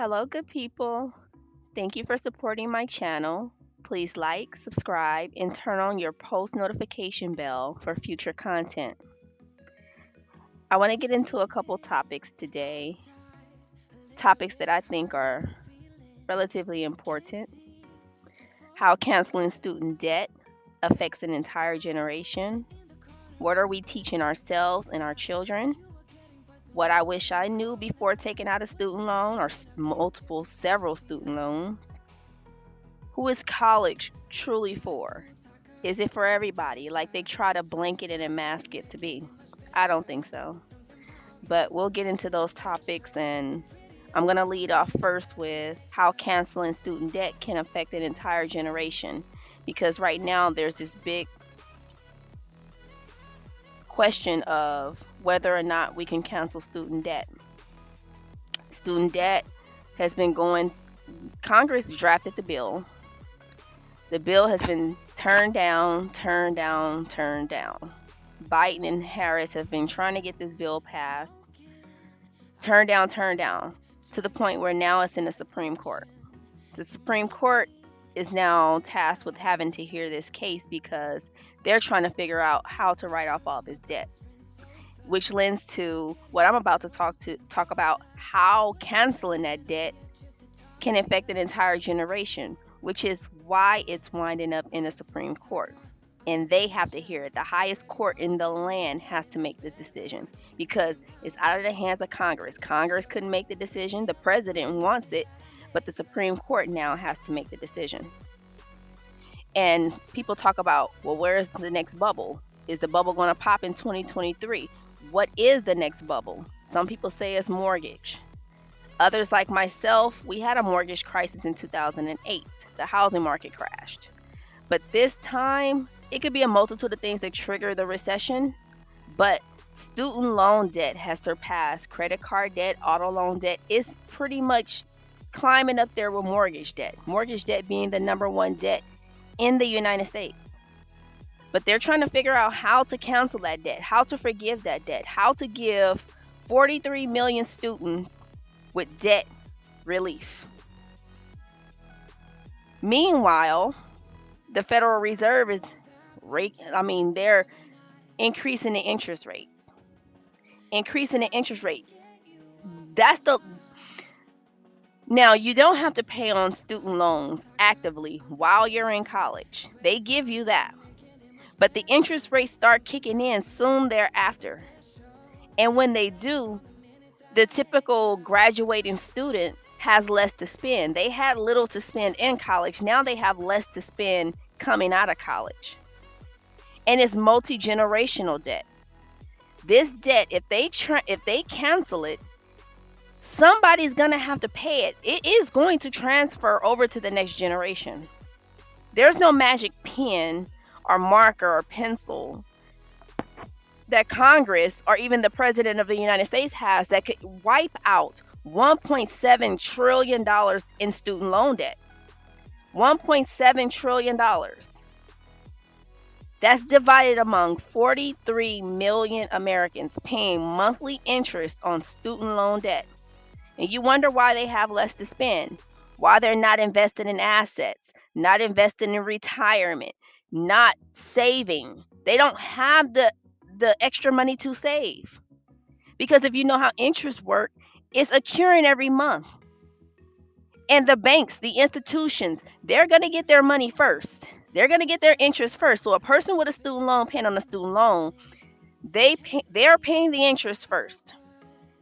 Hello, good people. Thank you for supporting my channel. Please like, subscribe, and turn on your post notification bell for future content. I want to get into a couple topics today, topics that I think are relatively important. How canceling student debt affects an entire generation. What are we teaching ourselves and our children? What I wish I knew before taking out a student loan or several student loans. Who is college truly for? Is it for everybody? Like they try to blanket it and mask it to be? I don't think so. But we'll get into those topics, and I'm going to lead off first with how canceling student debt can affect an entire generation. Because right now there's this big question of whether or not we can cancel student debt. Student debt has been going, Congress drafted the bill. The bill has been turned down, turned down, turned down. Biden and Harris have been trying to get this bill passed, turned down, to the point where now it's in the Supreme Court. The Supreme Court is now tasked with having to hear this case because they're trying to figure out how to write off all this debt, which lends to what I'm about to talk about, how canceling that debt can affect an entire generation, which is why it's winding up in the Supreme Court. And they have to hear it. The highest court in the land has to make this decision because it's out of the hands of Congress. Congress couldn't make the decision. The president wants it, but the Supreme Court now has to make the decision. And people talk about, well, where's the next bubble? Is the bubble going to pop in 2023? What is the next bubble? Some people say it's mortgage. Others, like myself, we had a mortgage crisis in 2008. The housing market crashed. But this time, it could be a multitude of things that trigger the recession. But student loan debt has surpassed credit card debt, auto loan debt. It's pretty much climbing up there with mortgage debt. Mortgage debt being the number one debt in the United States. But they're trying to figure out how to cancel that debt, how to forgive that debt, how to give 43 million students with debt relief. Meanwhile, the Federal Reserve is they're increasing the interest rates. Increasing the interest rate. That's the Now, you don't have to pay on student loans actively while you're in college. They give you that. But the interest rates start kicking in soon thereafter. And when they do, the typical graduating student has less to spend. They had little to spend in college. Now they have less to spend coming out of college. And it's multi-generational debt. This debt, if they cancel it, somebody's going to have to pay it. It is going to transfer over to the next generation. There's no magic pen or marker or pencil that Congress or even the President of the United States has that could wipe out $1.7 trillion in student loan debt. $1.7 trillion. That's divided among 43 million Americans paying monthly interest on student loan debt. And you wonder why they have less to spend, why they're not invested in assets, not investing in retirement, not saving. They don't have the extra money to save. Because if you know how interest work, it's accruing every month. And the banks, the institutions, they're going to get their money first. They're going to get their interest first. So a person with a student loan paying on a student loan, they're paying the interest first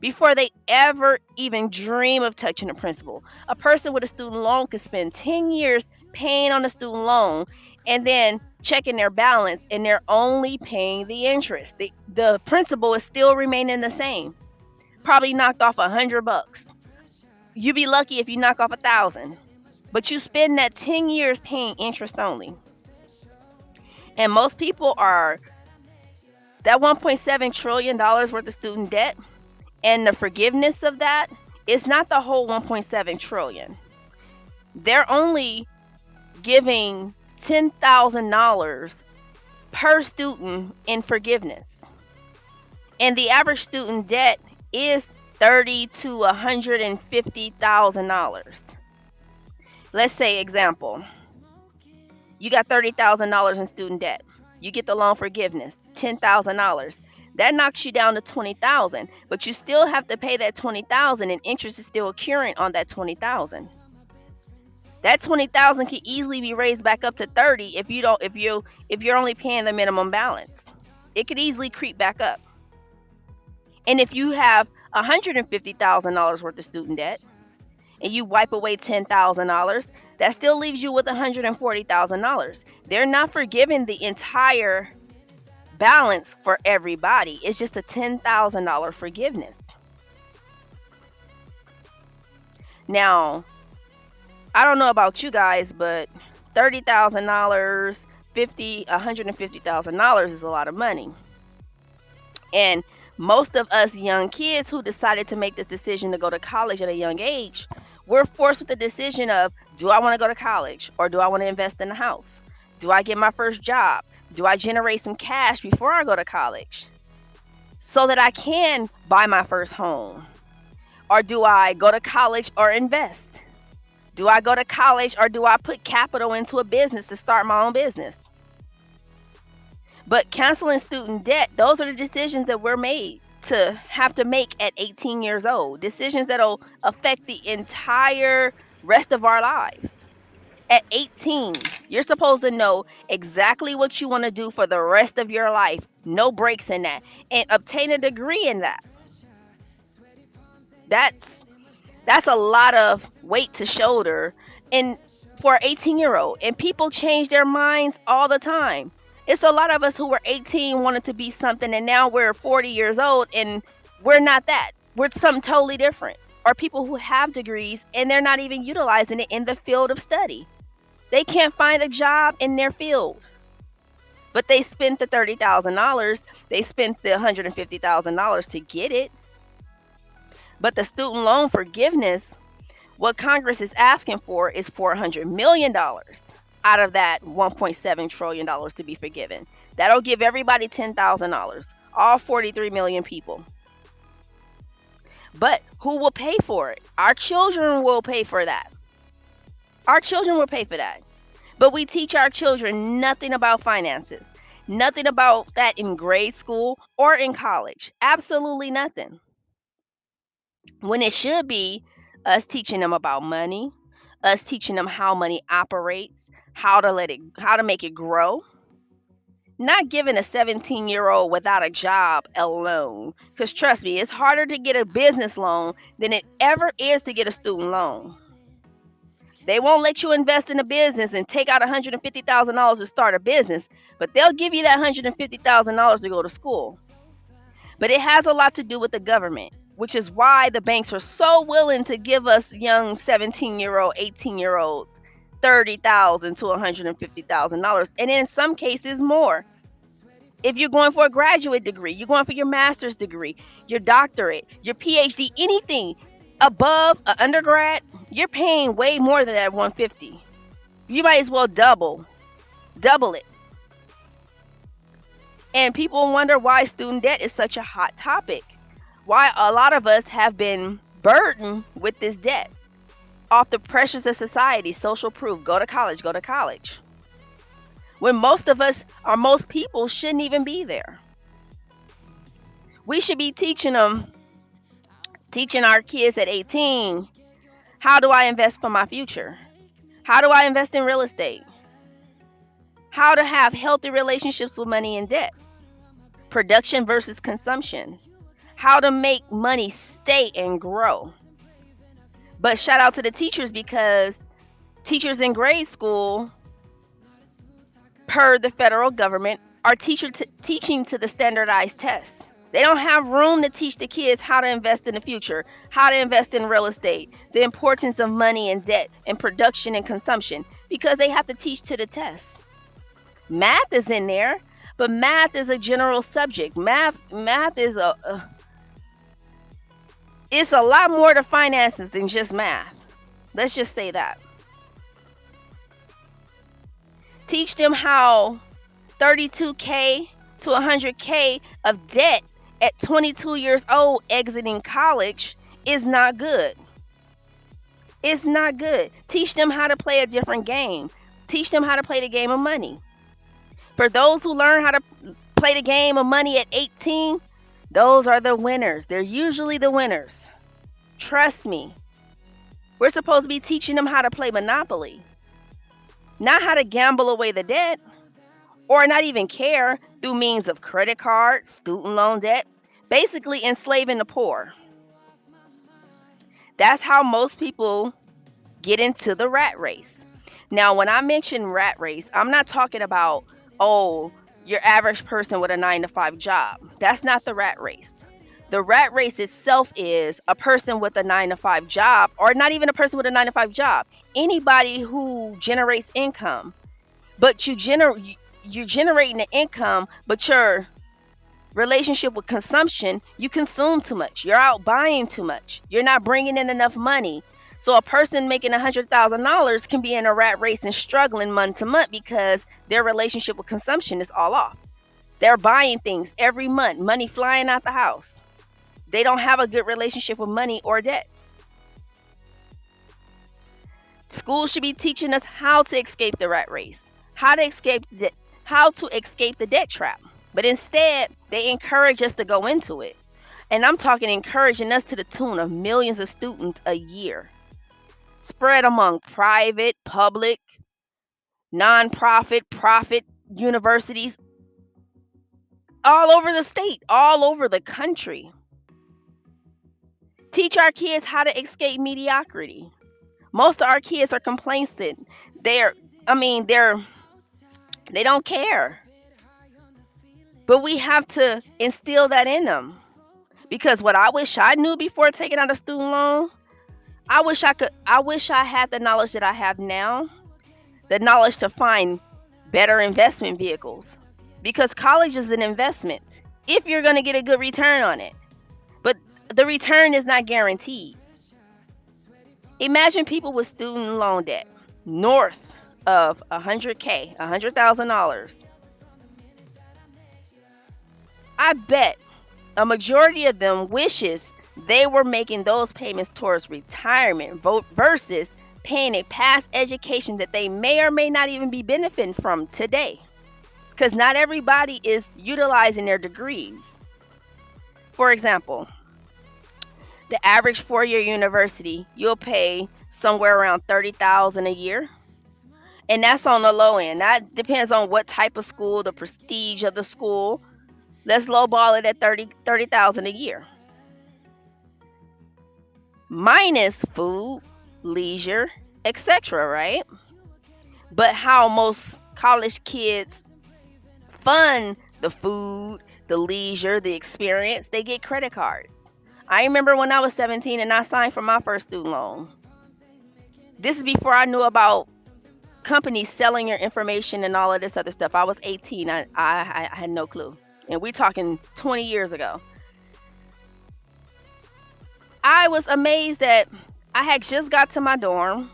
before they ever even dream of touching the principal. A person with a student loan could spend 10 years paying on a student loan and then checking their balance, and they're only paying the interest. The principal is still remaining the same. Probably knocked off $100. You'd be lucky if you knock off 1,000. But you spend that 10 years paying interest only. And most people are that $1.7 trillion worth of student debt, and the forgiveness of that is not the whole 1.7 trillion. They're only giving $10,000 per student in forgiveness. And the average student debt is thirty to $150,000. Let's say example, you got $30,000 in student debt. You get the loan forgiveness, $10,000. That knocks you down to 20,000, but you still have to pay that 20,000 and interest is still accruing on that 20,000. That 20,000 can easily be raised back up to 30 if you're only paying the minimum balance. It could easily creep back up. And if you have $150,000 worth of student debt and you wipe away $10,000, that still leaves you with $140,000. They're not forgiving the entire balance for everybody. It's just a $10,000 forgiveness. Now, I don't know about you guys, but $30,000, $150,000 is a lot of money. And most of us young kids who decided to make this decision to go to college at a young age, we're forced with the decision of, do I want to go to college or do I want to invest in a house? Do I get my first job? Do I generate some cash before I go to college so that I can buy my first home? Or do I go to college or invest? Do I go to college or do I put capital into a business to start my own business? But canceling student debt, those are the decisions that we're made to have to make at 18 years old. Decisions that'll affect the entire rest of our lives. At 18, you're supposed to know exactly what you want to do for the rest of your life. No breaks in that. And obtain a degree in that. That's that's a lot of weight to shoulder and for an 18-year-old. And people change their minds all the time. It's a lot of us who were 18 wanted to be something and now we're 40 years old and we're not that. We're something totally different. Or people who have degrees and they're not even utilizing it in the field of study. They can't find a job in their field. But they spent the $30,000, they spent the $150,000 to get it. But the student loan forgiveness, what Congress is asking for is $400 million out of that $1.7 trillion to be forgiven. That'll give everybody $10,000, all 43 million people. But who will pay for it? Our children will pay for that. Our children will pay for that. But we teach our children nothing about finances, nothing about that in grade school or in college. Absolutely nothing. When it should be us teaching them about money, us teaching them how money operates, how to make it grow, not giving a 17-year-old without a job a loan. Because trust me, it's harder to get a business loan than it ever is to get a student loan. They won't let you invest in a business and take out $150,000 to start a business, but they'll give you that $150,000 to go to school. But it has a lot to do with the government, which is why the banks are so willing to give us young 17-year-old, 18-year-olds $30,000 to $150,000, and in some cases more. If you're going for a graduate degree, you're going for your master's degree, your doctorate, your PhD, anything above an undergrad, you're paying way more than that 150. You might as well double it. And people wonder why student debt is such a hot topic. Why a lot of us have been burdened with this debt off the pressures of society, social proof, go to college, go to college. When most of us or most people shouldn't even be there. We should be teaching our kids at 18, how do I invest for my future? How do I invest in real estate? How to have healthy relationships with money and debt. Production versus consumption. How to make money stay and grow. But shout out to the teachers because teachers in grade school, per the federal government, are teaching to the standardized test. They don't have room to teach the kids how to invest in the future, how to invest in real estate, the importance of money and debt, and production and consumption, because they have to teach to the test. Math is in there, but math is a general subject. Math is it's a lot more to finances than just math. Let's just say that. Teach them how 32K to 100K of debt at 22 years old exiting college is not good. It's not good. Teach them how to play a different game. Teach them how to play the game of money. For those who learn how to play the game of money at 18, those are the winners. They're usually the winners. Trust me. We're supposed to be teaching them how to play Monopoly, not how to gamble away the debt or not even care through means of credit cards, student loan debt, basically enslaving the poor. That's how most people get into the rat race. Now, when I mention rat race, I'm not talking about, oh, your average person with a 9 to 5 job. That's not the rat race. The rat race itself is a person with a 9 to 5 job, or not even a person with a 9 to 5 job. Anybody who generates income, but you're generating the income, but your relationship with consumption, you consume too much. You're out buying too much. You're not bringing in enough money. So a person making $100,000 can be in a rat race and struggling month to month because their relationship with consumption is all off. They're buying things every month, money flying out the house. They don't have a good relationship with money or debt. School should be teaching us how to escape the rat race, how to escape the debt trap. But instead, they encourage us to go into it. And I'm talking encouraging us to the tune of millions of students a year, spread among private, public, nonprofit, profit universities all over the state, all over the country. Teach our kids how to escape mediocrity. Most of our kids are complacent. They're, I mean, they don't care. But we have to instill that in them. Because what I wish I knew before taking out a student loan, I wish I had the knowledge that I have now, the knowledge to find better investment vehicles. Because college is an investment if you're going to get a good return on it. But the return is not guaranteed. Imagine people with student loan debt north of 100K, $100,000. I bet a majority of them wishes they were making those payments towards retirement versus paying a past education that they may or may not even be benefiting from today. Because not everybody is utilizing their degrees. For example, the average 4-year university, you'll pay somewhere around 30,000 a year. And that's on the low end. That depends on what type of school, the prestige of the school. Let's lowball it at 30,000 a year. Minus food, leisure, etc., right? But how most college kids fund the food, the leisure, the experience, they get credit cards. I remember when I was 17 and I signed for my first student loan. This is before I knew about companies selling your information and all of this other stuff. I was 18. I had no clue. And we're talking 20 years ago. I was amazed that I had just got to my dorm,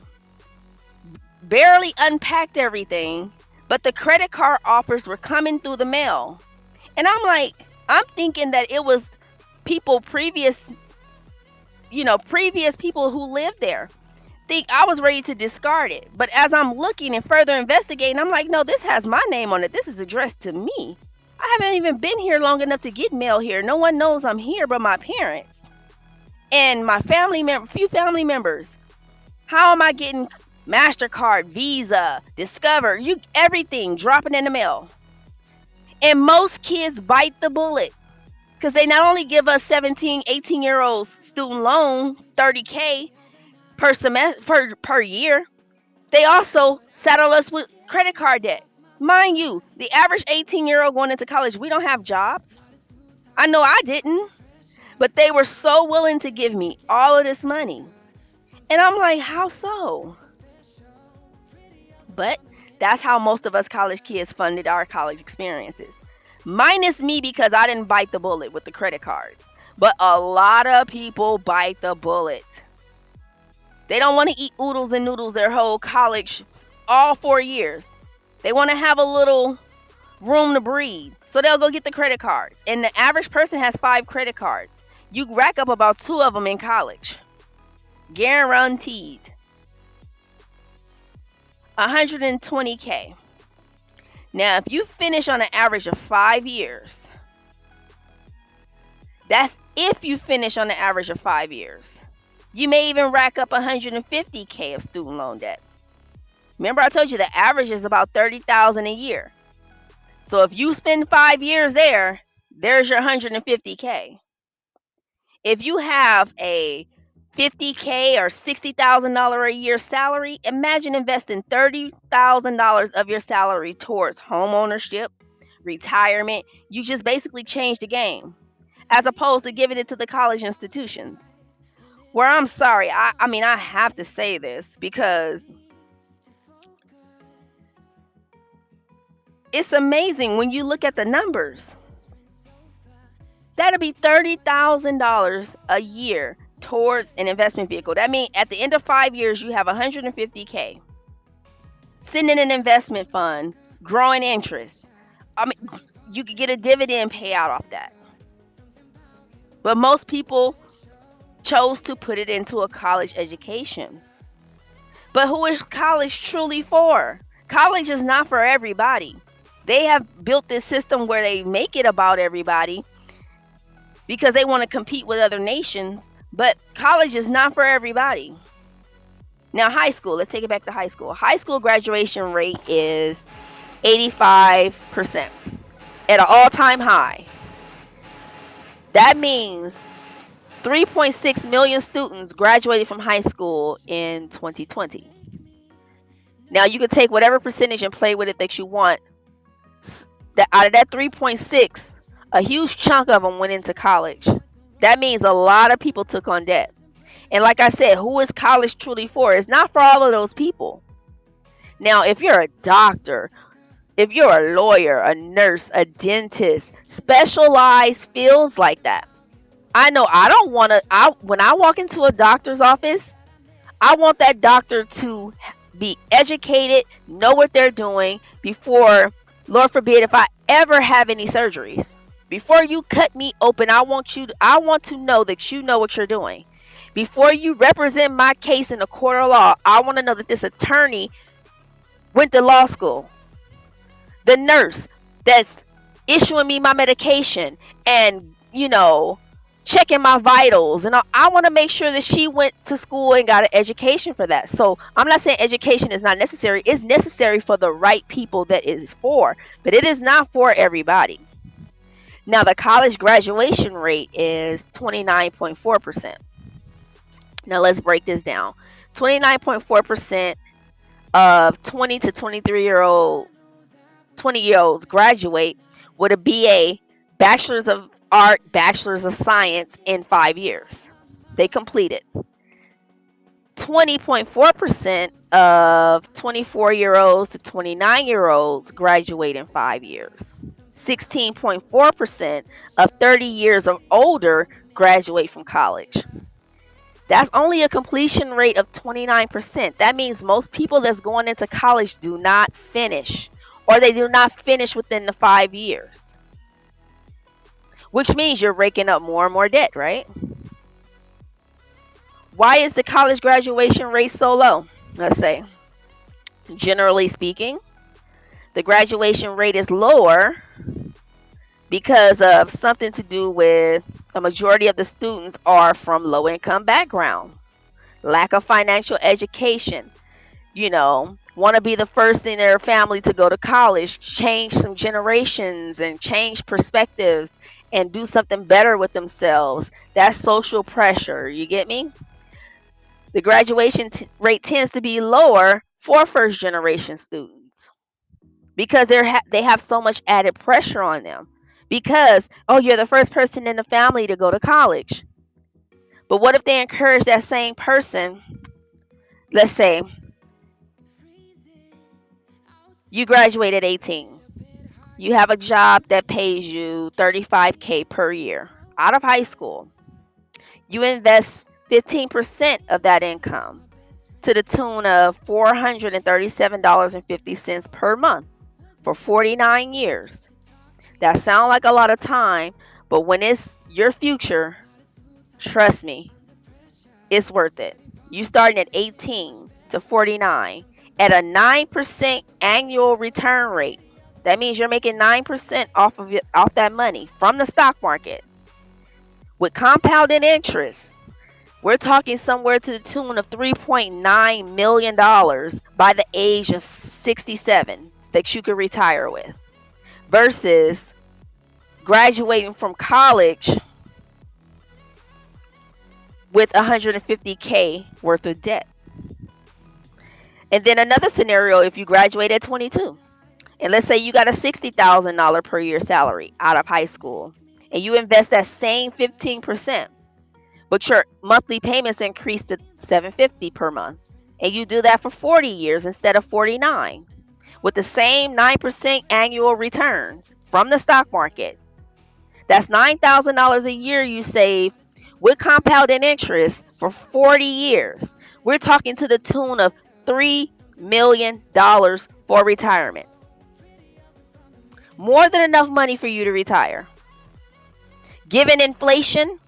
barely unpacked everything, but the credit card offers were coming through the mail. And I'm thinking that it was people previous people who lived there. Think I was ready to discard it. But as I'm looking and further investigating, I'm like, no, this has my name on it. This is addressed to me. I haven't even been here long enough to get mail here. No one knows I'm here but my parents and my few family members. How am I getting MasterCard, Visa, Discover, everything dropping in the mail? And most kids bite the bullet because they not only give us 17, 18-year-olds student loan, 30K per year, they also saddle us with credit card debt. Mind you, the average 18-year-old going into college, we don't have jobs. I know I didn't, but they were so willing to give me all of this money. And I'm like, how so? But that's how most of us college kids funded our college experiences. Minus me because I didn't bite the bullet with the credit cards. But a lot of people bite the bullet. They don't want to eat oodles and noodles their whole college, all 4 years. They want to have a little room to breathe. So they'll go get the credit cards. And the average person has 5 credit cards. You rack up about 2 of them in college. Guaranteed. 120K. Now, if you finish on an average of 5 years, that's if you finish on an average of 5 years. You may even rack up 150K of student loan debt. Remember, I told you the average is about 30,000 a year. So if you spend 5 years there, there's your 150K. If you have a 50K or $60,000 a year salary, imagine investing $30,000 of your salary towards home ownership, retirement. You just basically changed the game as opposed to giving it to the college institutions. Where I'm sorry, I mean, I have to say this because it's amazing when you look at the numbers. That'll be $30,000 a year towards an investment vehicle. That means at the end of 5 years, you have 150K sitting in an investment fund, growing interest. I mean, you could get a dividend payout off that. But most people chose to put it into a college education. But who is college truly for? College is not for everybody. They have built this system where they make it about everybody because they want to compete with other nations, but college is not for everybody. Now, high school, let's take it back to high school. High school graduation rate is 85% at an all-time high. That means 3.6 million students graduated from high school in 2020. Now, you can take whatever percentage and play with it that you want. That out of that 3.6, a huge chunk of them went into college. That means a lot of people took on debt. And like I said, who is college truly for? It's not for all of those people. Now, if you're a doctor, if you're a lawyer, a nurse, a dentist, specialized fields like that. I know I don't want to, when I walk into a doctor's office, I want that doctor to be educated, know what they're doing before, Lord forbid, if I ever have any surgeries. Before you cut me open, I want to know that you know what you're doing. Before you represent my case in a court of law, I want to know that this attorney went to law school. The nurse that's issuing me my medication and, checking my vitals. And I want to make sure that she went to school and got an education for that. So I'm not saying education is not necessary. It's necessary for the right people that it is for. But it is not for everybody. Now, the college graduation rate is 29.4%. Now, let's break this down. 29.4% of 20 to 20-year-olds graduate with a BA, Bachelor's of Art, Bachelor's of Science in 5 years. They complete it. 20.4% of 24-year-olds to 29-year-olds graduate in 5 years. 16.4% of 30 years or older graduate from college. That's only a completion rate of 29%. That means most people that's going into college do not finish, or they do not finish within the 5 years. Which means you're raking up more and more debt, right? Why is the college graduation rate so low? Let's say, generally speaking, the graduation rate is lower because of something to do with a majority of the students are from low income backgrounds, lack of financial education, want to be the first in their family to go to college, change some generations and change perspectives and do something better with themselves. That's social pressure. You get me? The graduation rate tends to be lower for first generation students because they have so much added pressure on them. Because, oh, you're the first person in the family to go to college. But what if they encourage that same person? Let's say you graduate at 18. You have a job that pays you $35K per year out of high school. You invest 15% of that income to the tune of $437.50 per month for 49 years. That sounds like a lot of time, but when it's your future, trust me, it's worth it. You starting at 18 to 49 at a 9% annual return rate. That means you're making 9% off that money from the stock market with compounded interest. We're talking somewhere to the tune of $3.9 million by the age of 67 that you could retire with versus graduating from college with 150K worth of debt. And then another scenario, if you graduate at 22, and let's say you got a $60,000 per year salary out of high school, and you invest that same 15%, but your monthly payments increase to 750 per month, and you do that for 40 years instead of 49, with the same 9% annual returns from the stock market. That's $9,000 a year you save with compounded interest for 40 years. We're talking to the tune of $3 million for retirement. More than enough money for you to retire. Given inflation,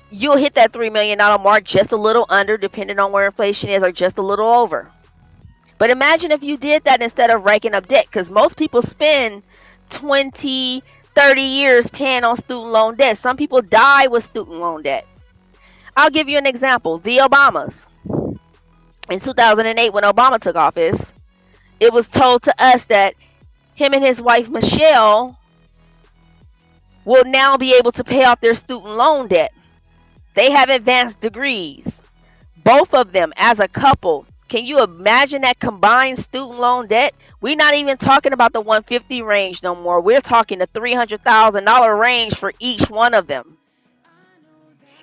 you'll hit that $3 million mark just a little under, depending on where inflation is, or just a little over. But imagine if you did that instead of raking up debt, because most people spend 20, 30 years paying on student loan debt. Some people die with student loan debt. I'll give you an example. The Obamas. In 2008, when Obama took office, it was told to us that him and his wife, Michelle, will now be able to pay off their student loan debt. They have advanced degrees. Both of them as a couple. Can you imagine that combined student loan debt? We're not even talking about the 150 range no more. We're talking the $300,000 range for each one of them.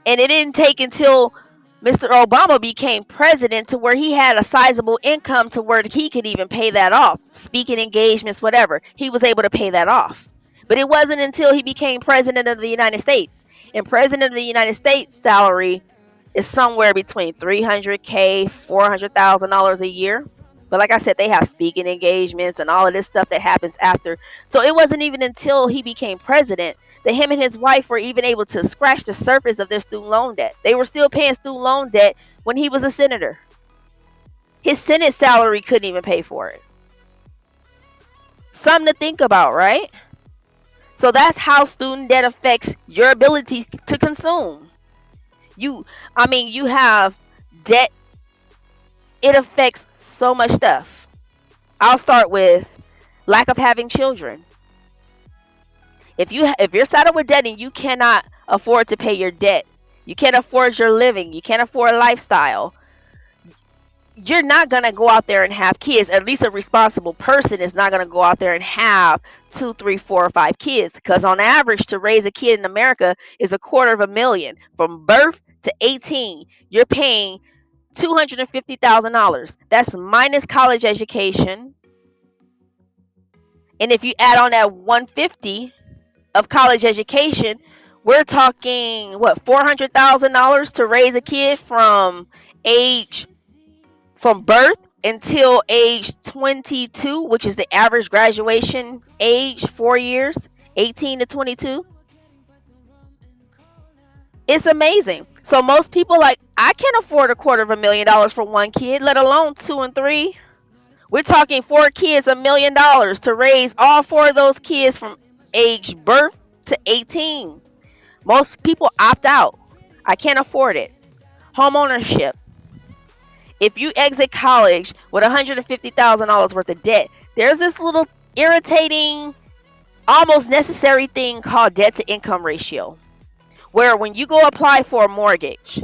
And it didn't take until Mr. Obama became president to where he had a sizable income to where he could even pay that off. Speaking engagements, whatever. He was able to pay that off. But it wasn't until he became president of the United States. And president of the United States salary is somewhere between $300K, $400,000 a year. But like I said, they have speaking engagements and all of this stuff that happens after. So it wasn't even until he became president that him and his wife were even able to scratch the surface of their student loan debt. They were still paying student loan debt when he was a senator. His Senate salary couldn't even pay for it. Something to think about, right? So that's how student debt affects your ability to consume. You have debt. It affects so much stuff. I'll start with lack of having children. If you're saddled with debt and you cannot afford to pay your debt, you can't afford your living, you can't afford a lifestyle, you're not going to go out there and have kids. At least a responsible person is not going to go out there and have 2, 3, 4, or 5 kids, because on average to raise a kid in America is $250,000 from birth to 18. You're paying $250,000. That's minus college education. And if you add on that 150 of college education, we're talking what, $400,000 to raise a kid from birth until age 22, which is the average graduation age, 4 years, 18 to 22. It's amazing. So most people like, I can't afford $250,000 for one kid, let alone 2 and 3. We're talking 4 kids, $1 million to raise all 4 of those kids from age birth to 18. Most people opt out. I can't afford it. Home ownership. If you exit college with $150,000 worth of debt, there's this little irritating, almost necessary thing called debt to income ratio, where when you go apply for a mortgage,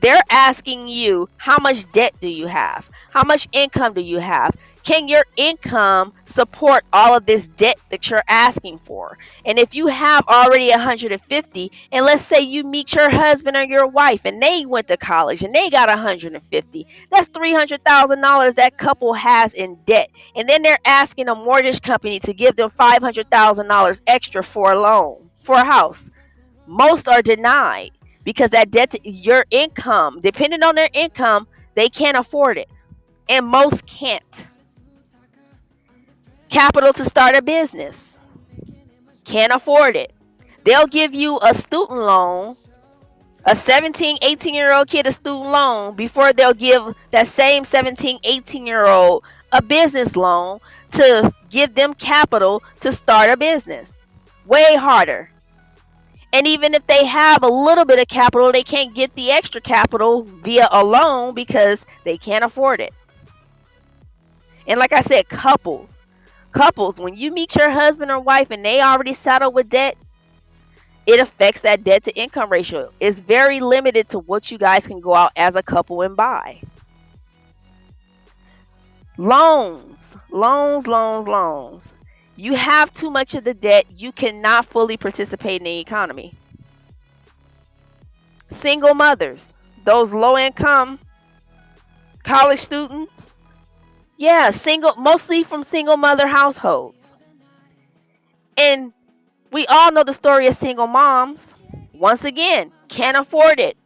they're asking you, how much debt do you have? How much income do you have? Can your income support all of this debt that you're asking for? And if you have already 150, and let's say you meet your husband or your wife and they went to college and they got 150, that's $300,000 that couple has in debt. And then they're asking a mortgage company to give them $500,000 extra for a loan, for a house. Most are denied because that debt to your income, depending on their income, they can't afford it. And most can't. Capital to start a business. Can't afford it. They'll give you a student loan, a 17, 18-year-old kid a student loan before they'll give that same 17, 18-year-old a business loan to give them capital to start a business. Way harder. And even if they have a little bit of capital, they can't get the extra capital via a loan because they can't afford it. And like I said, couples, when you meet your husband or wife and they already settled with debt, it affects that debt to income ratio. It's very limited to what you guys can go out as a couple and buy. Loans. You have too much of the debt, you cannot fully participate in the economy. Single mothers, those low income college students, yeah, mostly from single mother households. And we all know the story of single moms. Once again, can't afford it.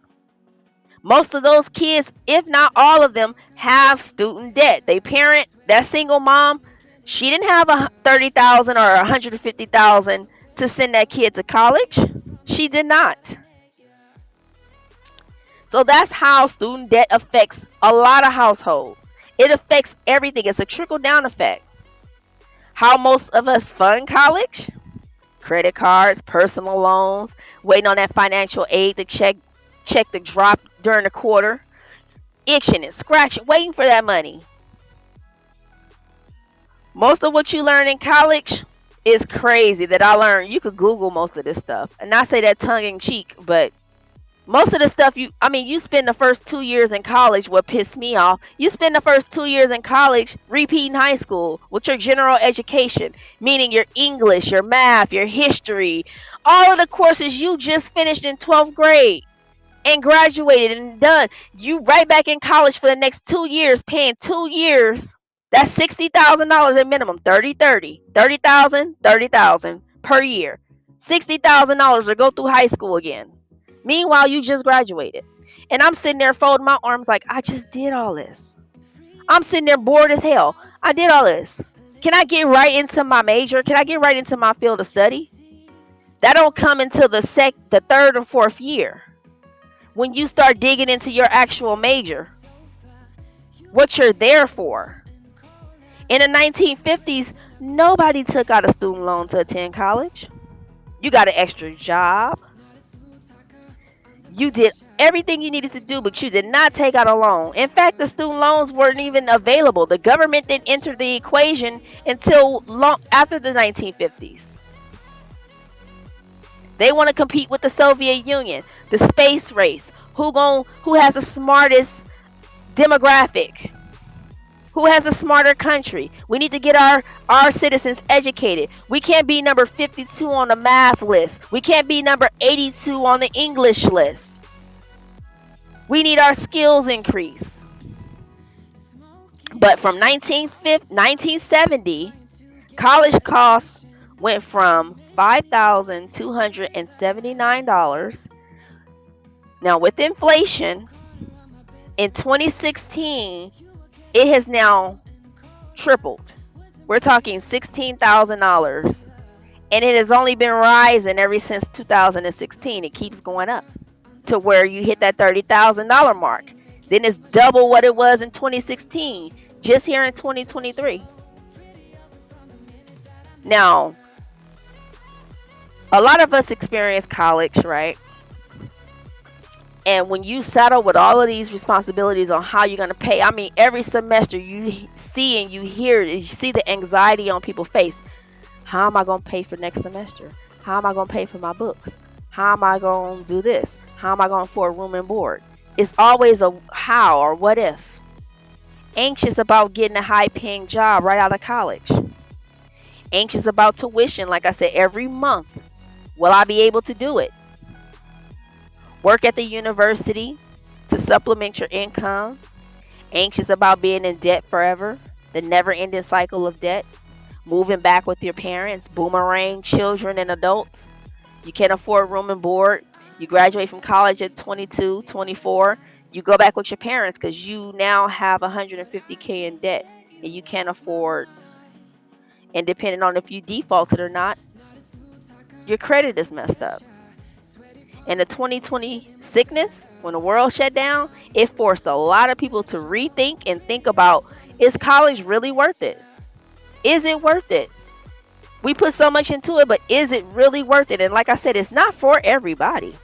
Most of those kids, if not all of them, have student debt. They parent, that single mom, she didn't have a 30,000 or 150,000 to send that kid to college. She did not. So that's how student debt affects a lot of households. It affects everything. It's a trickle down effect. How most of us fund college? Credit cards, personal loans, waiting on that financial aid to check the drop during the quarter, itching and scratching, waiting for that money. Most of what you learn in college is crazy that I learned. You could Google most of this stuff. And not say that tongue in cheek, but most of the stuff you spend the first 2 years in college. What pissed me off, you spend the first 2 years in college repeating high school with your general education, meaning your English, your math, your history, all of the courses you just finished in 12th grade and graduated and done. You right back in college for the next 2 years, paying 2 years. That's $60,000 at minimum. 30,000 per year. $60,000 to go through high school again. Meanwhile, you just graduated. And I'm sitting there folding my arms like, I just did all this. I'm sitting there bored as hell. I did all this. Can I get right into my major? Can I get right into my field of study? That don't come until the third or fourth year. When you start digging into your actual major, what you're there for. In the 1950s, nobody took out a student loan to attend college. You got an extra job. You did everything you needed to do, but you did not take out a loan. In fact, the student loans weren't even available. The government didn't enter the equation until long after the 1950s. They want to compete with the Soviet Union, the space race. Who has the smartest demographic? Who has a smarter country? We need to get our citizens educated. We can't be number 52 on the math list. We can't be number 82 on the English list. We need our skills increased. But from 1970, college costs went from $5,279. Now, with inflation, in 2016, it has now tripled. We're talking $16,000. And it has only been rising ever since 2016. It keeps going up to where you hit that $30,000 mark. Then it's double what it was in 2016, just here in 2023. Now, a lot of us experience college, right? And when you settle with all of these responsibilities on how you're going to pay, every semester you see and you hear, you see the anxiety on people's face. How am I going to pay for next semester? How am I going to pay for my books? How am I going to do this? How am I going to afford room and board? It's always a how or what if. Anxious about getting a high paying job right out of college. Anxious about tuition, like I said, every month. Will I be able to do it? Work at the university to supplement your income. Anxious about being in debt forever. The never ending cycle of debt. Moving back with your parents. Boomerang children and adults. You can't afford room and board. You graduate from college at 22, 24. You go back with your parents because you now have $150K in debt and you can't afford. And depending on if you defaulted or not, your credit is messed up. And the 2020 sickness, when the world shut down, it forced a lot of people to rethink and think about, is college really worth it? Is it worth it? We put so much into it, but is it really worth it? And like I said, it's not for everybody.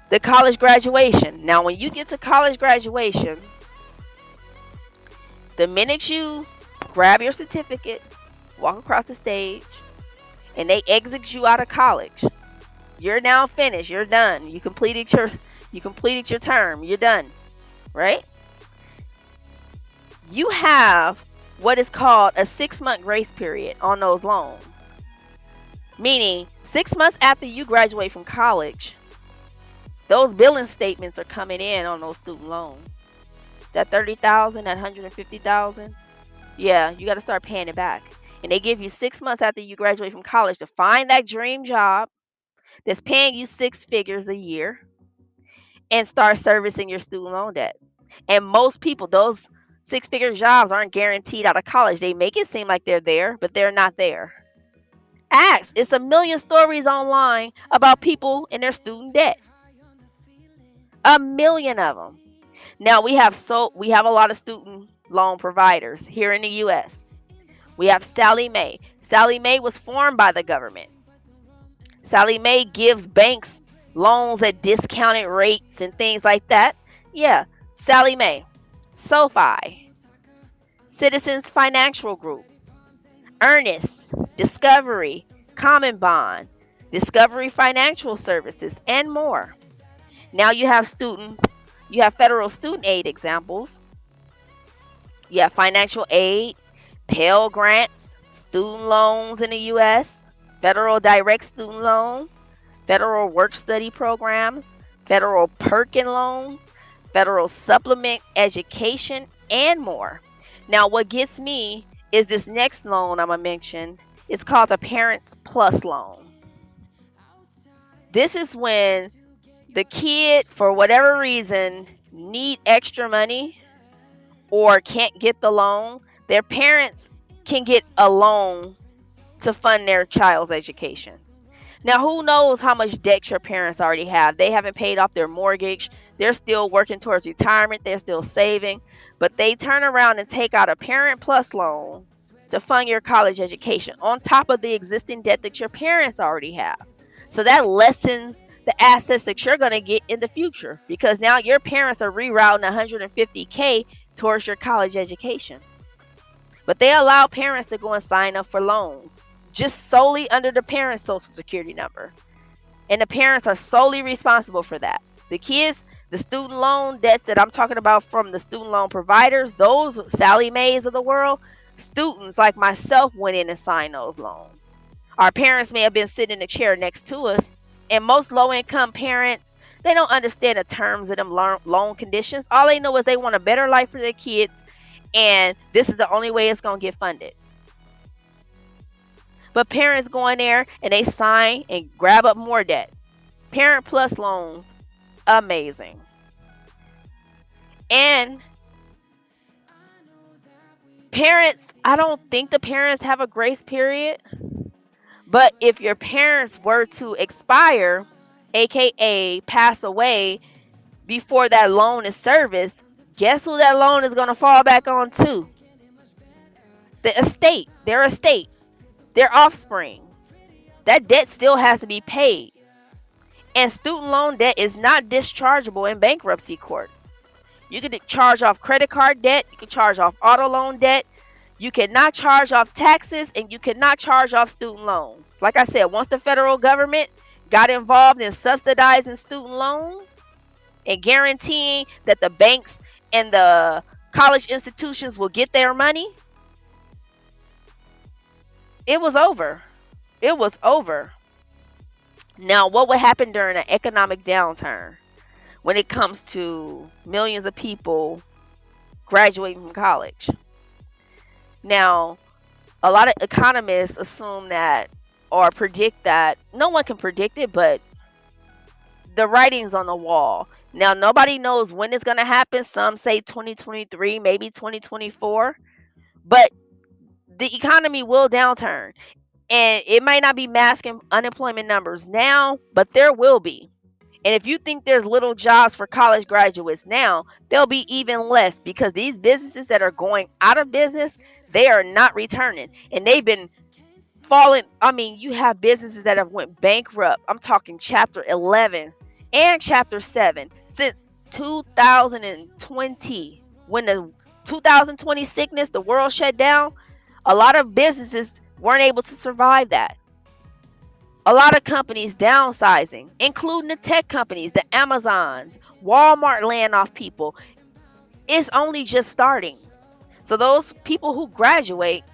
The college graduation. Now, when you get to college graduation, the minute you grab your certificate, walk across the stage, and they exit you out of college, you're now finished. You're done. You completed your term. You're done, right? You have what is called a 6-month grace period on those loans. Meaning, 6 months after you graduate from college, those billing statements are coming in on those student loans. That 30,000, that 150,000, yeah, you got to start paying it back. And they give you 6 months after you graduate from college to find that dream job that's paying you six figures a year and start servicing your student loan debt. And most people, those six-figure jobs aren't guaranteed out of college. They make it seem like they're there, but they're not there. Ask. It's a million stories online about people and their student debt. A million of them. Now we have a lot of student loan providers here in the US. We have Sally Mae. Sally Mae was formed by the government. Sally Mae gives banks loans at discounted rates and things like that. Yeah, Sally Mae. SoFi, Citizens Financial Group, Earnest, Discovery, Common Bond, Discovery Financial Services, and more. Now you have federal student aid examples. You have financial aid, Pell Grants, student loans in the U.S., federal direct student loans, federal work study programs, federal Perkin loans, federal supplement education, and more. Now, what gets me is this next loan I'm going to mention. It's called the Parents Plus loan. This is when the kid, for whatever reason, need extra money or can't get the loan, their parents can get a loan to fund their child's education. Now, who knows how much debt your parents already have? They haven't paid off their mortgage. They're still working towards retirement. They're still saving. But they turn around and take out a Parent Plus loan to fund your college education on top of the existing debt that your parents already have. So that lessens the assets that you're going to get in the future because now your parents are rerouting 150K towards your college education. But they allow parents to go and sign up for loans just solely under the parent's social security number. And the parents are solely responsible for that. The kids, the student loan debts that I'm talking about from the student loan providers, those Sally Mays of the world, students like myself went in and signed those loans. Our parents may have been sitting in a chair next to us, and most low income parents, they don't understand the terms of them loan conditions. All they know is they want a better life for their kids, and this is the only way it's going to get funded. But parents go in there and they sign and grab up more debt. Parent Plus loans, amazing. And parents, I don't think the parents have a grace period. But if your parents were to expire, aka pass away, before that loan is serviced, guess who that loan is going to fall back on to? The estate, their offspring. That debt still has to be paid. And student loan debt is not dischargeable in bankruptcy court. You can charge off credit card debt, you can charge off auto loan debt, you cannot charge off taxes, and you cannot charge off student loans. Like I said, once the federal government got involved in subsidizing student loans and guaranteeing that the banks and the college institutions will get their money, it was over. It was over. Now, what would happen during an economic downturn when it comes to millions of people graduating from college? Now, a lot of economists assume that or predict that, no one can predict it, but the writing's on the wall. Now, nobody knows when it's going to happen. Some say 2023, maybe 2024, but the economy will downturn. And it might not be masking unemployment numbers now, but there will be. And if you think there's little jobs for college graduates now, there'll be even less because these businesses that are going out of business, they are not returning. And they've been falling. I mean, you have businesses that have went bankrupt. I'm talking chapter 11 and chapter 7 since 2020. When the 2020 sickness, the world shut down, a lot of businesses weren't able to survive that. A lot of companies downsizing, including the tech companies, the Amazons, Walmart laying off people. It's only just starting. So those people who graduate,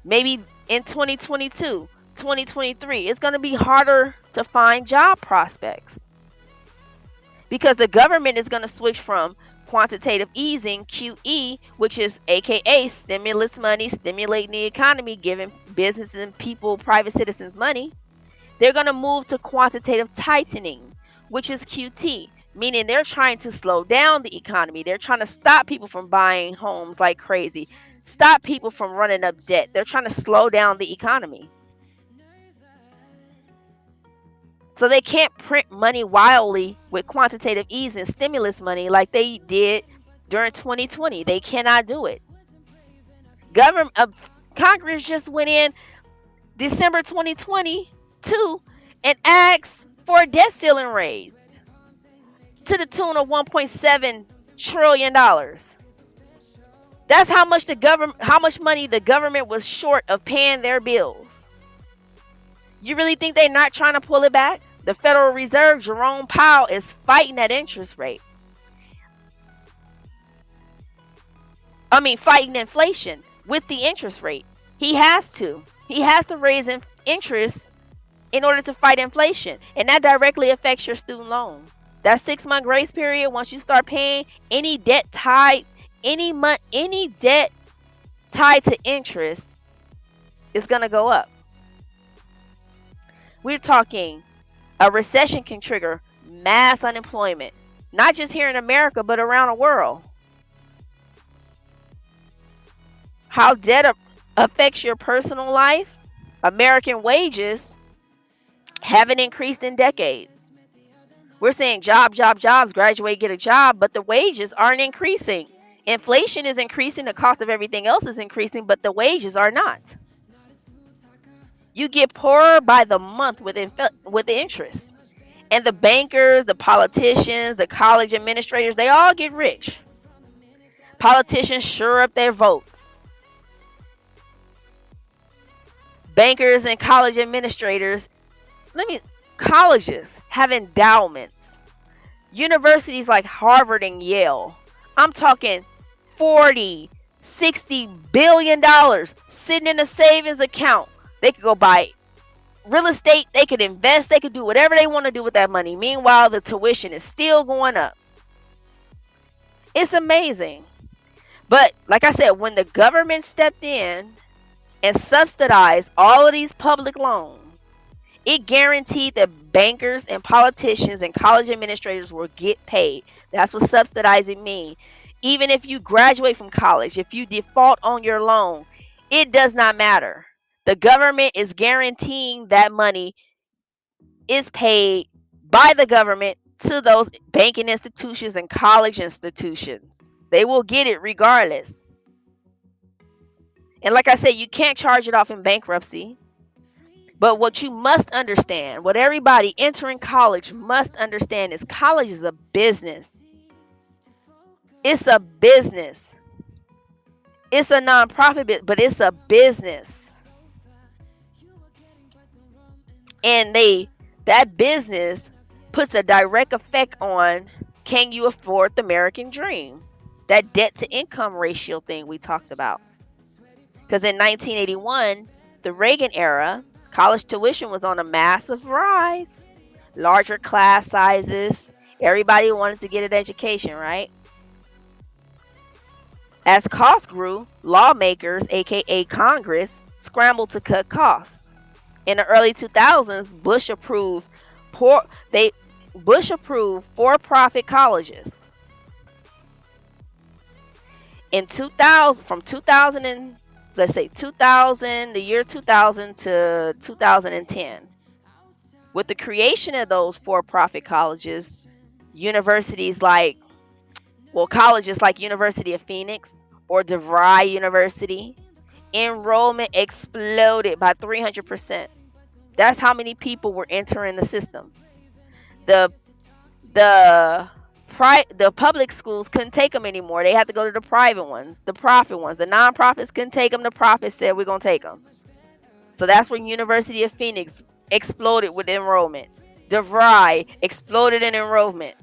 maybe in 2022, 2023, it's going to be harder to find job prospects because the government is going to switch from quantitative easing, QE, which is AKA stimulus money, stimulating the economy, giving businesses and people, private citizens money. They're going to move to quantitative tightening, which is QT, meaning they're trying to slow down the economy. They're trying to stop people from buying homes like crazy, stop people from running up debt. They're trying to slow down the economy. So they can't print money wildly with quantitative easing, stimulus money like they did during 2020. They cannot do it. Government Congress just went in December 2022 and asked for a debt ceiling raise to the tune of $1.7 trillion. That's how much money the government was short of paying their bills. You really think they're not trying to pull it back? The Federal Reserve, Jerome Powell, is fighting that interest rate. I mean, fighting inflation with the interest rate. He has to. He has to raise interest in order to fight inflation. And that directly affects your student loans. That 6-month grace period, once you start paying any debt tied, any debt tied to interest is going to go up. We're talking a recession can trigger mass unemployment, not just here in America, but around the world. How debt affects your personal life, American wages haven't increased in decades. We're saying jobs, graduate, get a job, but the wages aren't increasing. Inflation is increasing, the cost of everything else is increasing, but the wages are not. You get poorer by the month with the interest. And the bankers, the politicians, the college administrators, they all get rich. Politicians sure up their votes. Bankers and college administrators, colleges have endowments. Universities like Harvard and Yale, I'm talking 40, 60 billion dollars sitting in a savings account. They could go buy real estate, they could invest, they could do whatever they want to do with that money. Meanwhile, the tuition is still going up. It's amazing. But like I said, when the government stepped in and subsidized all of these public loans, it guaranteed that bankers and politicians and college administrators will get paid. That's what subsidizing means. Even if you graduate from college, if you default on your loan, it does not matter. The government is guaranteeing that money is paid by the government to those banking institutions and college institutions. They will get it regardless. And like I said, you can't charge it off in bankruptcy. But what you must understand, what everybody entering college must understand, is college is a business. It's a business. It's a nonprofit, but it's a business. And that business puts a direct effect on, can you afford the American dream? That debt to income ratio thing we talked about. Because in 1981, the Reagan era, college tuition was on a massive rise. Larger class sizes. Everybody wanted to get an education, right? As costs grew, lawmakers, aka Congress, scrambled to cut costs. In the early 2000s, Bush approved for-profit colleges. In 2000, from 2000 let's say 2000, the year 2000 to 2010. With the creation of those for-profit colleges, universities like, well, colleges like University of Phoenix or DeVry University, enrollment exploded by 300%. That's how many people were entering the system. The the the public schools couldn't take them anymore. They had to go to the private ones, the profit ones. The nonprofits couldn't take them. The profits said we're gonna take them. So that's when University of Phoenix exploded with enrollment. DeVry exploded in enrollment.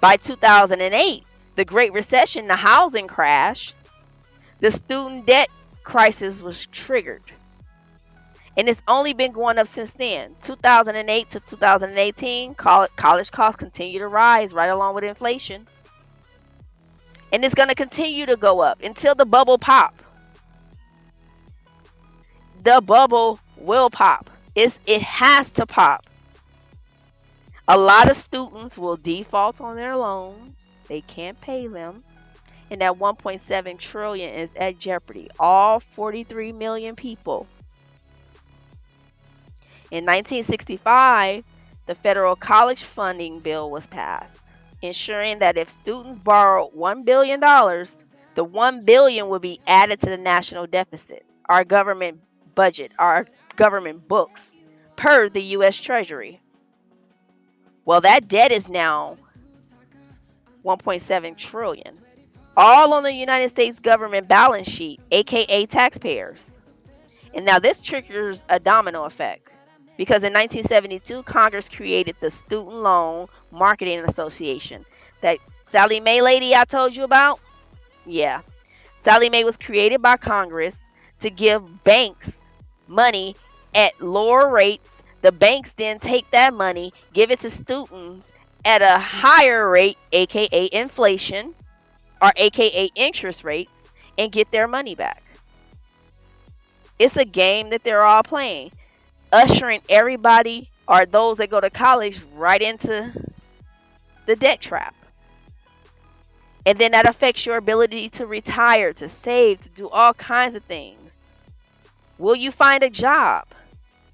By 2008, the Great Recession, the housing crash, the student debt crisis was triggered. And it's only been going up since then. 2008 to 2018, college costs continue to rise right along with inflation. And it's going to continue to go up until the bubble pop. The bubble will pop. It has to pop. A lot of students will default on their loans. They can't pay them. And that 1.7 trillion is at jeopardy. All 43 million people. In 1965, the federal college funding bill was passed, ensuring that if students borrowed $1 billion, the $1 billion would be added to the national deficit, our government budget, our government books, per the US Treasury. Well, that debt is now 1.7 trillion, all on the United States government balance sheet, aka taxpayers. And now this triggers a domino effect. Because in 1972, Congress created the Student Loan Marketing Association. That Sally Mae lady I told you about? Yeah. Sally Mae was created by Congress to give banks money at lower rates. The banks then take that money, give it to students at a higher rate, aka inflation, or aka interest rates, and get their money back. It's a game that they're all playing, ushering everybody or those that go to college right into the debt trap. And then that affects your ability to retire, to save, to do all kinds of things. Will you find a job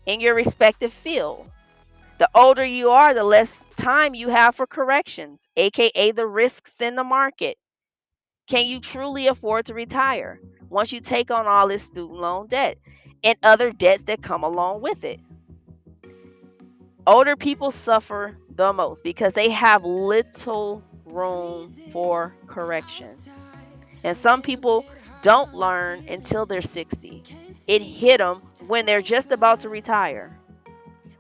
in your respective field? The older you are, the less time you have for corrections, aka the risks in the market. Can you truly afford to retire once you take on all this student loan debt and other debts that come along with it? Older people suffer the most because they have little room for correction. And some people don't learn until they're 60. It hit them when they're just about to retire,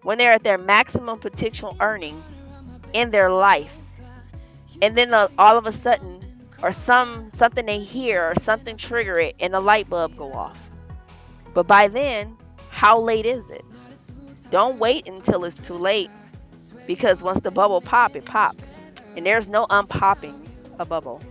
when they're at their maximum potential earning in their life. And then all of a sudden, or something they hear or something trigger it and the light bulb go off. But by then, how late is it? Don't wait until it's too late. Because once the bubble pop, it pops. And there's no unpopping a bubble.